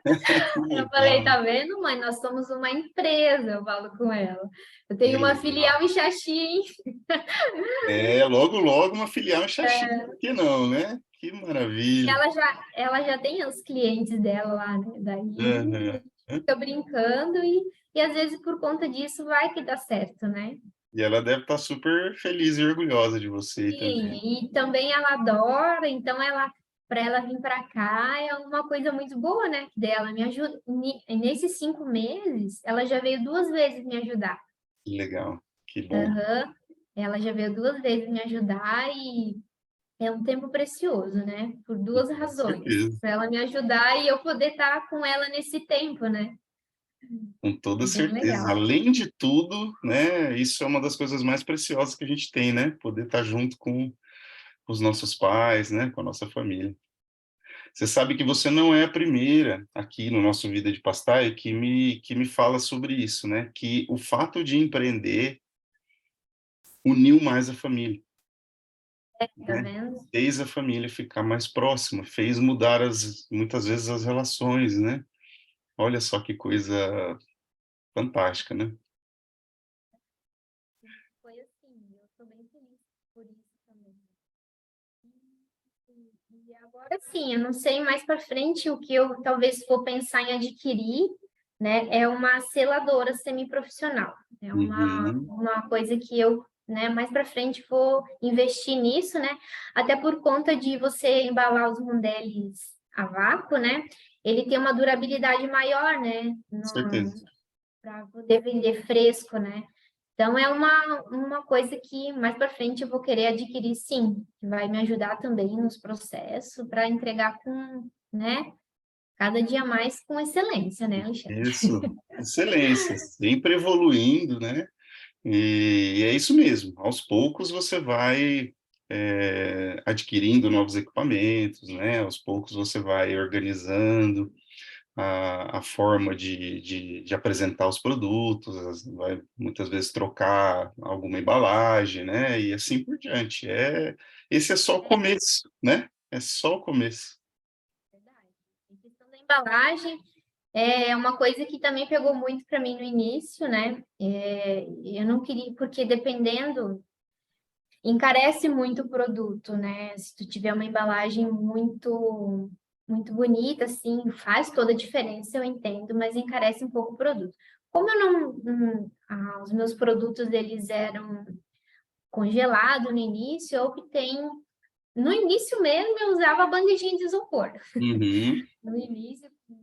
Que Eu falei, legal, tá vendo, mãe? Nós somos uma empresa, eu falo com ela. Eu que tenho uma legal. filial em Xaxim. Logo, logo uma filial em Xaxim, por que não, né? Que maravilha. Ela já tem os clientes dela lá, né? Daí a Aham. gente fica brincando e às vezes por conta disso vai que dá certo, né? E ela deve estar super feliz e orgulhosa de você também. Sim, e também ela adora, então para ela vir para cá é uma coisa muito boa, né? Que daí ela me ajuda. Nesses 5 meses, ela já veio 2 vezes me ajudar. Que legal, que bom. Aham. Ela já veio 2 vezes me ajudar e é um tempo precioso, né? Por duas Com razões. certeza, Para ela me ajudar e eu poder estar com ela nesse tempo, né? com toda Bem certeza. legal. Além de tudo, né? Isso é uma das coisas mais preciosas que a gente tem, né? Poder estar junto com os nossos pais, né? Com a nossa família. Você sabe que você não é a primeira aqui no nosso Vida de Pastaia que me fala sobre isso, né? Que o fato de empreender uniu mais a família, Tá né? vendo? Fez a família ficar mais próxima, fez mudar muitas vezes as relações, né? Olha só que coisa fantástica, né? Foi assim, eu estou bem feliz por isso também. E agora sim, eu não sei mais para frente o que eu talvez for pensar em adquirir, né? É uma seladora semiprofissional. É Uhum, uma coisa que eu, né, mais para frente vou investir nisso, né? Até por conta de você embalar os rondeles a vácuo, né? Ele tem uma durabilidade maior, né? com certeza. Para poder vender fresco, né? Então, é uma coisa que mais para frente eu vou querer adquirir, sim, que vai me ajudar também nos processos para entregar com, né, cada dia mais com excelência, né, Alexandre? Isso, excelência, sempre evoluindo, né? E é isso mesmo, aos poucos você vai adquirindo novos equipamentos, né? Aos poucos você vai organizando a forma de apresentar os produtos, vai muitas vezes trocar alguma embalagem, né? E assim por diante. Esse é só o começo, né? É só o começo. Verdade. Em questão da embalagem, é uma coisa que também pegou muito para mim no início, né? Eu não queria, porque dependendo encarece muito o produto, né? Se tu tiver uma embalagem muito bonita, assim, faz toda a diferença, eu entendo, mas encarece um pouco o produto. Como eu os meus produtos eles eram congelados no início, eu optei no início mesmo eu usava bandejinha de isopor. Uhum, No início, com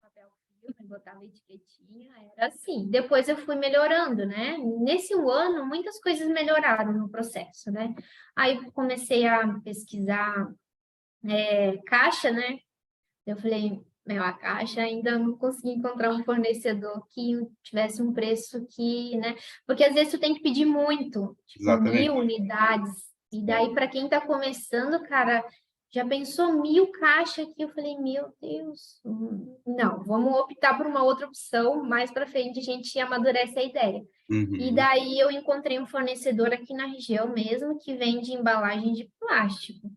papel filme, botava etiquetinha, era assim. Depois eu fui melhorando, né? Nesse 1 ano, muitas coisas melhoraram no processo, né? Aí eu comecei a pesquisar caixa, né? Eu falei, meu, a caixa ainda não consegui encontrar um fornecedor que tivesse um preço que, né? Porque às vezes tu tem que pedir muito, tipo 1.000 unidades. E daí, para quem está começando, cara, já pensou 1.000 caixas aqui? Eu falei, meu Deus, não, vamos optar por uma outra opção. Mais para frente a gente amadurece a ideia. E uhum. daí eu encontrei um fornecedor aqui na região mesmo que vende embalagem de plástico.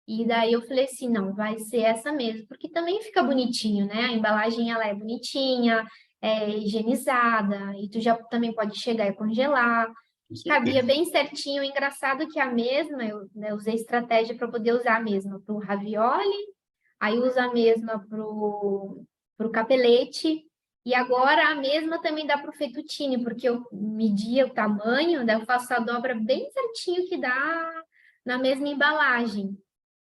E daí eu falei assim, não, vai ser essa mesmo, porque também fica bonitinho, né? A embalagem ela é bonitinha, é higienizada, e tu já também pode chegar e congelar. Com Cabia certeza. bem certinho. Engraçado que a mesma, eu, né, usei estratégia para poder usar a mesma para o ravioli, aí uso a mesma para o capelete, e agora a mesma também dá para o fettuccine, porque eu media o tamanho, daí eu faço a dobra bem certinho que dá na mesma embalagem.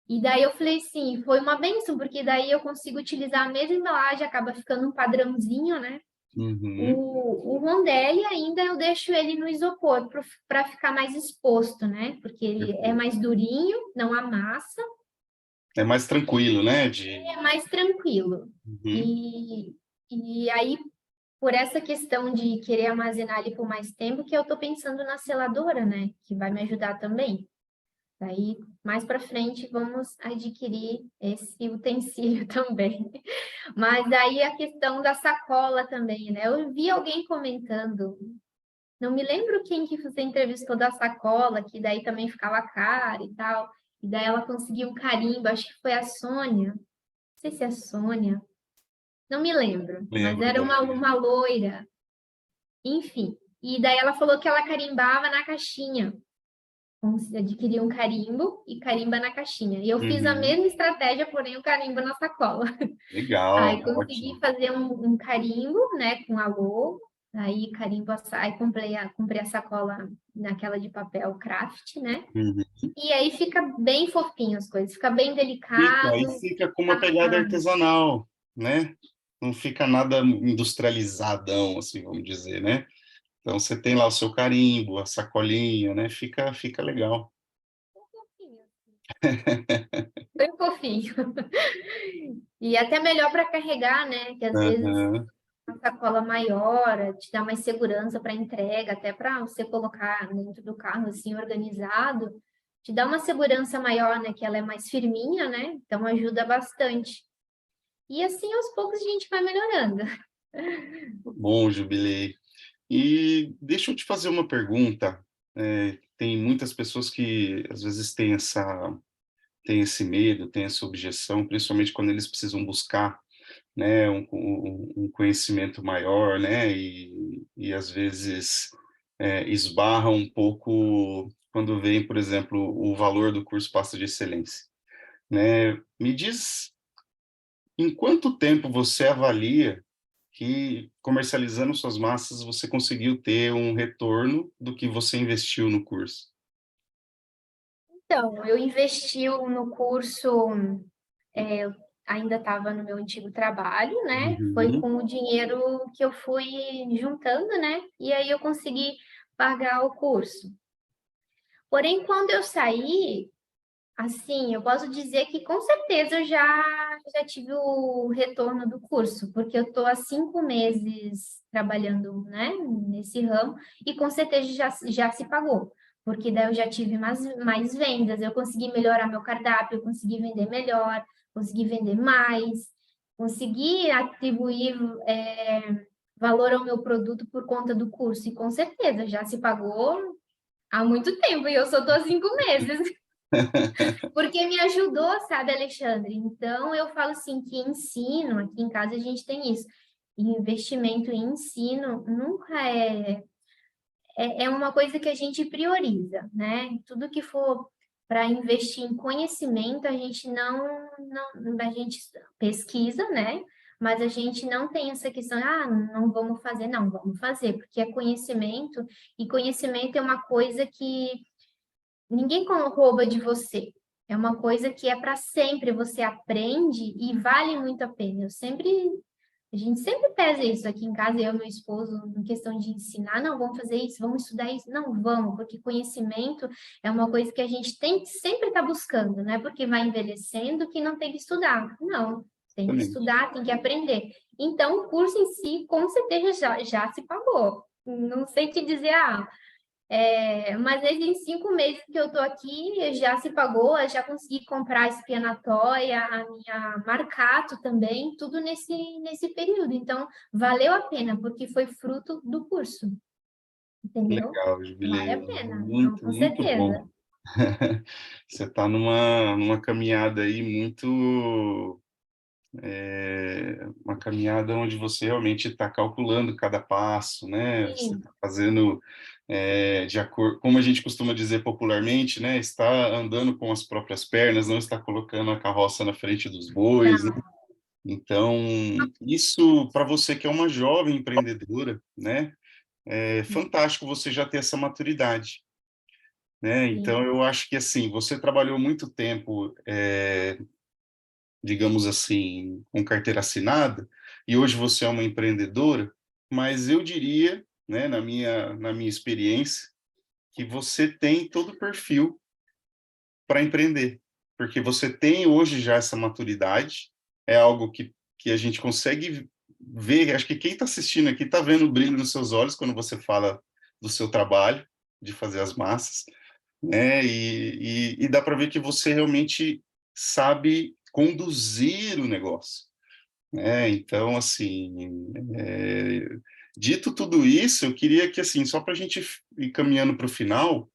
E daí eu falei assim, foi uma bênção, porque daí eu consigo utilizar a mesma embalagem, acaba ficando um padrãozinho, né? Uhum. O rondelli ainda eu deixo ele no isopor para ficar mais exposto, né? Porque ele é Perfeito. mais durinho, não amassa, É mais tranquilo, né? é mais tranquilo. Uhum. E, e aí, por essa questão de querer armazenar ele por mais tempo, que eu estou pensando na seladora, né? Que vai me ajudar também. Daí, mais para frente, vamos adquirir esse utensílio também. Mas aí a questão da sacola também, né? Eu vi alguém comentando, não me lembro quem que você entrevistou da sacola, que daí também ficava cara e tal. E daí ela conseguiu um carimbo, acho que foi a Sônia. Não sei se é a Sônia, não me lembro, mas Lembro era dela. uma loira, enfim. E daí ela falou que ela carimbava na caixinha. Adquirir um carimbo e carimba na caixinha. E eu fiz a Uhum. mesma estratégia, porém o carimbo na sacola. Legal, Aí consegui ótimo. fazer um carimbo, né, com a logo. Aí carimbo, aí comprei a sacola naquela de papel craft, né? Uhum. E aí fica bem fofinho as coisas, fica bem Fica, aí delicado. fica com uma pegada artesanal, né? Não fica nada industrializadão, assim, vamos dizer, né? Então você tem lá o seu carimbo, a sacolinha, né? Fica legal. Bem fofinho. E até melhor para carregar, né? Que às vezes Aham. uma sacola maior, te dá mais segurança para entrega, até para você colocar dentro do carro assim organizado, te dá uma segurança maior, né? Que ela é mais firminha, né? Então ajuda bastante. E assim aos poucos a gente vai melhorando. Bom, Jubilei. E deixa eu te fazer uma pergunta. Tem muitas pessoas que às vezes têm esse medo, têm essa objeção, principalmente quando eles precisam buscar, né, um conhecimento maior, né, e às vezes esbarram um pouco quando vem, por exemplo, o valor do curso Pasta de Excelência, né? Me diz em quanto tempo você avalia que comercializando suas massas você conseguiu ter um retorno do que você investiu no curso? Então, eu investi no curso, eu ainda estava no meu antigo trabalho, né? Foi Uhum. com o dinheiro que eu fui juntando, né? E aí eu consegui pagar o curso. Porém, quando eu saí, assim, eu posso dizer que com certeza eu já tive o retorno do curso, porque eu estou há 5 meses trabalhando, né, nesse ramo, e com certeza já se pagou, porque daí eu já tive mais vendas, eu consegui melhorar meu cardápio, eu consegui vender melhor, consegui vender mais, consegui atribuir valor ao meu produto por conta do curso, e com certeza já se pagou há muito tempo, e eu só estou há 5 meses. Porque me ajudou, sabe, Alexandre? Então, eu falo assim que ensino, aqui em casa a gente tem isso, investimento em ensino nunca é uma coisa que a gente prioriza, né? Tudo que for para investir em conhecimento, a gente a gente pesquisa, né? Mas a gente não tem essa questão, não vamos fazer, não, vamos fazer, porque é conhecimento, e conhecimento é uma coisa que ninguém rouba de você. É uma coisa que é para sempre, você aprende e vale muito a pena. A gente sempre pesa isso aqui em casa, eu e meu esposo, em questão de ensinar, não, vamos fazer isso, vamos estudar isso. Não, vamos, porque conhecimento é uma coisa que a gente tem que sempre estar buscando, não é porque vai envelhecendo que não tem que estudar. Não, tem que Exatamente. estudar, tem que aprender. Então, o curso em si, com certeza, já se pagou. Não sei te dizer, mas em 5 meses que eu tô aqui, já se pagou, eu já consegui comprar a espia na toia, a minha marcato também, tudo nesse período. Então, valeu a pena, porque foi fruto do curso, entendeu? Legal, Vale a Jubilei. pena, não, Muito, com muito bom. certeza. Você está numa caminhada aí muito, uma caminhada onde você realmente está calculando cada passo, né? Você Sim, está fazendo de acordo, como a gente costuma dizer popularmente, né? Está andando com as próprias pernas, não está colocando a carroça na frente dos bois, né? não, Então, isso para você que é uma jovem empreendedora, né? É fantástico você já ter essa maturidade. né? Então, sim. eu acho que, assim, você trabalhou muito tempo, digamos assim, com carteira assinada, e hoje você é uma empreendedora, mas eu diria, né, na minha experiência, que você tem todo o perfil para empreender, porque você tem hoje já essa maturidade, é algo que a gente consegue ver, acho que quem está assistindo aqui está vendo o brilho nos seus olhos quando você fala do seu trabalho, de fazer as massas, né? E dá para ver que você realmente sabe conduzir o negócio, né? Então, assim, dito tudo isso, eu queria que, assim, só para a gente ir caminhando para o final,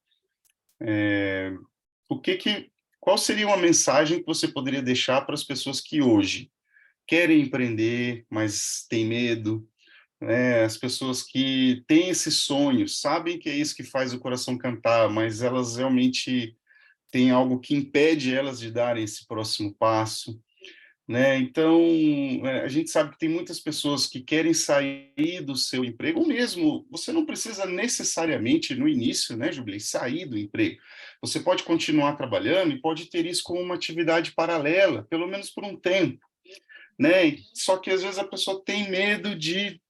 o que que, qual seria uma mensagem que você poderia deixar para as pessoas que hoje querem empreender, mas têm medo, né? As pessoas que têm esses sonhos, sabem que é isso que faz o coração cantar, mas elas realmente têm algo que impede elas de darem esse próximo passo, né? Então, a gente sabe que tem muitas pessoas que querem sair do seu emprego, ou mesmo, você não precisa necessariamente, no início, né, Jubilei, sair do emprego. Você pode continuar trabalhando e pode ter isso como uma atividade paralela, pelo menos por um tempo, né? Só que às vezes a pessoa tem medo de,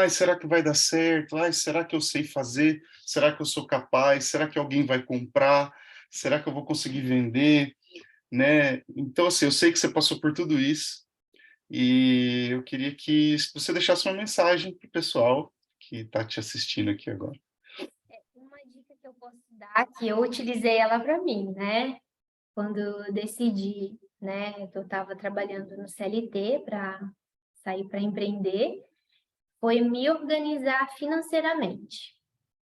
será que vai dar certo? Será que eu sei fazer? Será que eu sou capaz? Será que alguém vai comprar? Será que eu vou conseguir vender? Né? Então, assim, eu sei que você passou por tudo isso e eu queria que você deixasse uma mensagem para o pessoal que está te assistindo aqui agora. Uma dica que eu posso dar, que eu utilizei ela para mim, né? Quando eu decidi, né, que eu estava trabalhando no CLT para sair para empreender, foi me organizar financeiramente,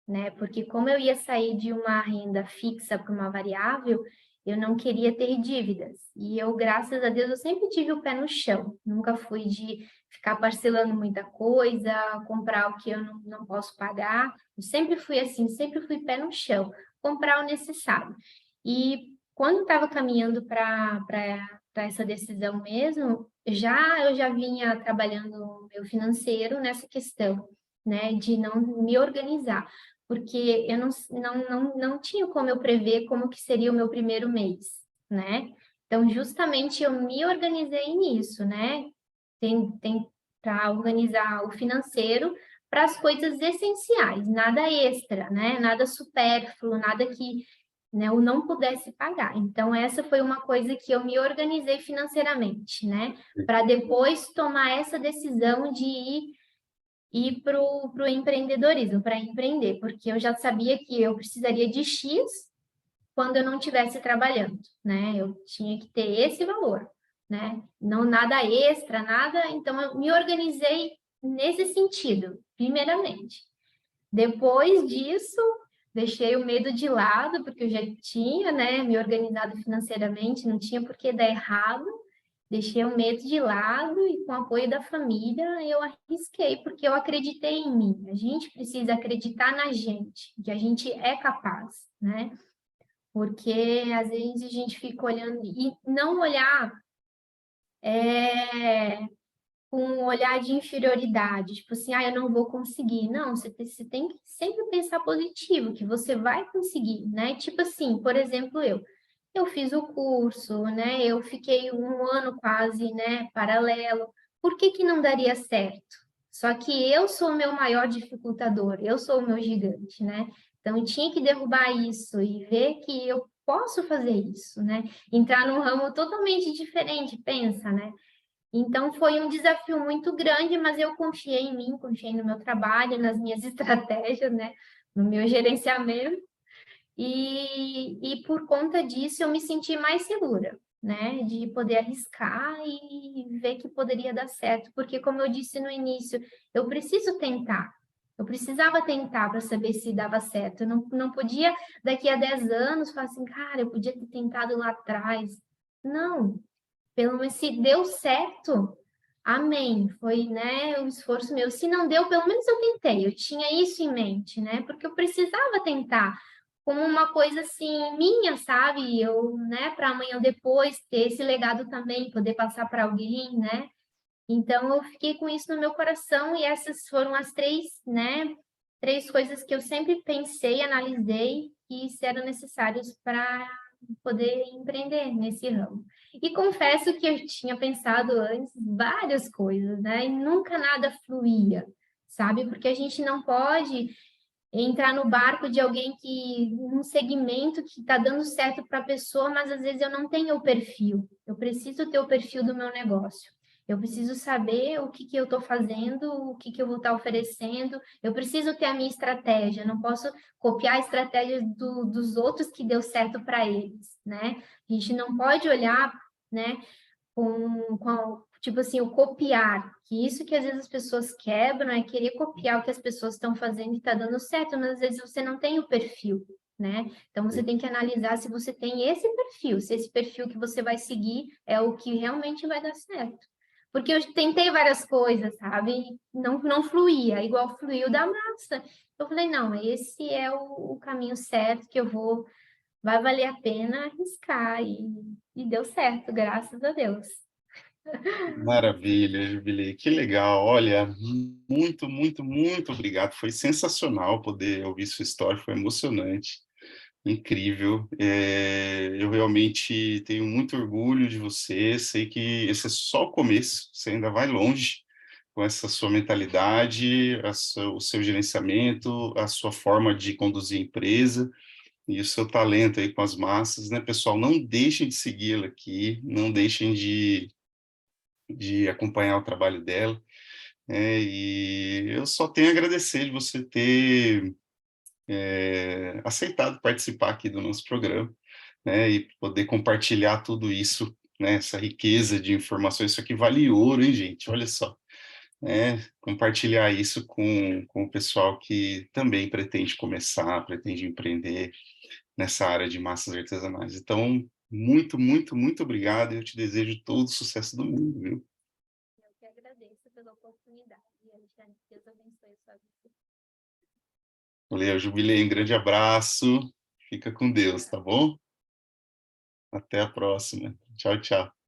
né? Porque como eu ia sair de uma renda fixa para uma variável, eu não queria ter dívidas. E eu, graças a Deus, eu sempre tive o pé no chão. Nunca fui de ficar parcelando muita coisa, comprar o que eu não posso pagar. Eu sempre fui assim, sempre fui pé no chão, comprar o necessário. E quando estava caminhando para essa decisão mesmo, eu já vinha trabalhando o meu financeiro nessa questão, né, de não me organizar, porque eu não tinha como eu prever como que seria o meu primeiro mês, né? Então, justamente eu me organizei nisso, né? Tem para organizar o financeiro para as coisas essenciais, nada extra, né? Nada supérfluo, nada que, né, eu não pudesse pagar. Então, essa foi uma coisa que eu me organizei financeiramente, né? Para depois tomar essa decisão de ir para o empreendedorismo, para empreender, porque eu já sabia que eu precisaria de X quando eu não estivesse trabalhando, né? Eu tinha que ter esse valor, né? Não nada extra, nada. Então, eu me organizei nesse sentido, primeiramente. Depois disso, deixei o medo de lado, porque eu já tinha, né, me organizado financeiramente, não tinha por que dar errado. Deixei o medo de lado e, com o apoio da família, eu arrisquei, porque eu acreditei em mim. A gente precisa acreditar na gente, que a gente é capaz, né? Porque às vezes a gente fica olhando e não olhar com um olhar de inferioridade, tipo assim, eu não vou conseguir. Não, você tem que sempre pensar positivo, que você vai conseguir, né? Tipo assim, por exemplo, eu fiz o curso, né? Eu fiquei um ano quase, né, paralelo. Por que que não daria certo? Só que eu sou o meu maior dificultador, eu sou o meu gigante, né? Então, eu tinha que derrubar isso e ver que eu posso fazer isso, né? Entrar num ramo totalmente diferente, pensa, né? Então, foi um desafio muito grande, mas eu confiei em mim, confiei no meu trabalho, nas minhas estratégias, né? No meu gerenciamento. E por conta disso, eu me senti mais segura, né? De poder arriscar e ver que poderia dar certo. Porque, como eu disse no início, eu preciso tentar. Eu precisava tentar para saber se dava certo. Eu não podia, daqui a 10 anos, falar assim, cara, eu podia ter tentado lá atrás. Não, pelo menos se deu certo, amém. Foi, né, o esforço meu. Se não deu, pelo menos eu tentei. Eu tinha isso em mente, né? Porque eu precisava tentar como uma coisa assim minha, sabe? Eu, né, para amanhã ou depois ter esse legado também, poder passar para alguém, né? Então eu fiquei com isso no meu coração e essas foram as três, né, três coisas que eu sempre pensei, analisei que eram necessários para poder empreender nesse ramo. E confesso que eu tinha pensado antes várias coisas, né? E nunca nada fluía, sabe? Porque a gente não pode entrar no barco de alguém que, num segmento que está dando certo para a pessoa, mas às vezes eu não tenho o perfil. Eu preciso ter o perfil do meu negócio. Eu preciso saber o que, que eu estou fazendo, o que, que eu vou estar oferecendo. Eu preciso ter a minha estratégia. Eu não posso copiar a estratégia dos outros que deu certo para eles, né? A gente não pode olhar, né, tipo assim, o copiar, que isso que às vezes as pessoas quebram é querer copiar o que as pessoas estão fazendo e está dando certo, mas às vezes você não tem o perfil, né? Então você tem que analisar se você tem esse perfil, se esse perfil que você vai seguir é o que realmente vai dar certo. Porque eu tentei várias coisas, sabe? Não fluía, igual fluiu da massa. Eu falei, não, esse é o caminho certo que eu vou, vai valer a pena arriscar. E deu certo, graças a Deus. Maravilha, Jubilei, que legal. Olha, muito, muito, muito obrigado. Foi sensacional poder ouvir sua história, foi emocionante, incrível. Eu realmente tenho muito orgulho de você. Sei que esse é só o começo, você ainda vai longe com essa sua mentalidade, o seu gerenciamento, a sua forma de conduzir a empresa e o seu talento aí com as massas, né, pessoal? Não deixem de segui-la aqui, não deixem de acompanhar o trabalho dela, e eu só tenho a agradecer de você ter aceitado participar aqui do nosso programa, né, e poder compartilhar tudo isso, né, essa riqueza de informações. Isso aqui vale ouro, hein, gente? Olha só, né, compartilhar isso com o pessoal que também pretende começar, pretende empreender nessa área de massas artesanais. Então, muito, muito, muito obrigado, e eu te desejo todo o sucesso do mundo, viu? Eu que agradeço pela oportunidade. Alexandre, Deus abençoe a sua vida. Valeu, Jubilei, um grande abraço. Fica com Deus, tá bom? Até a próxima. Tchau, tchau.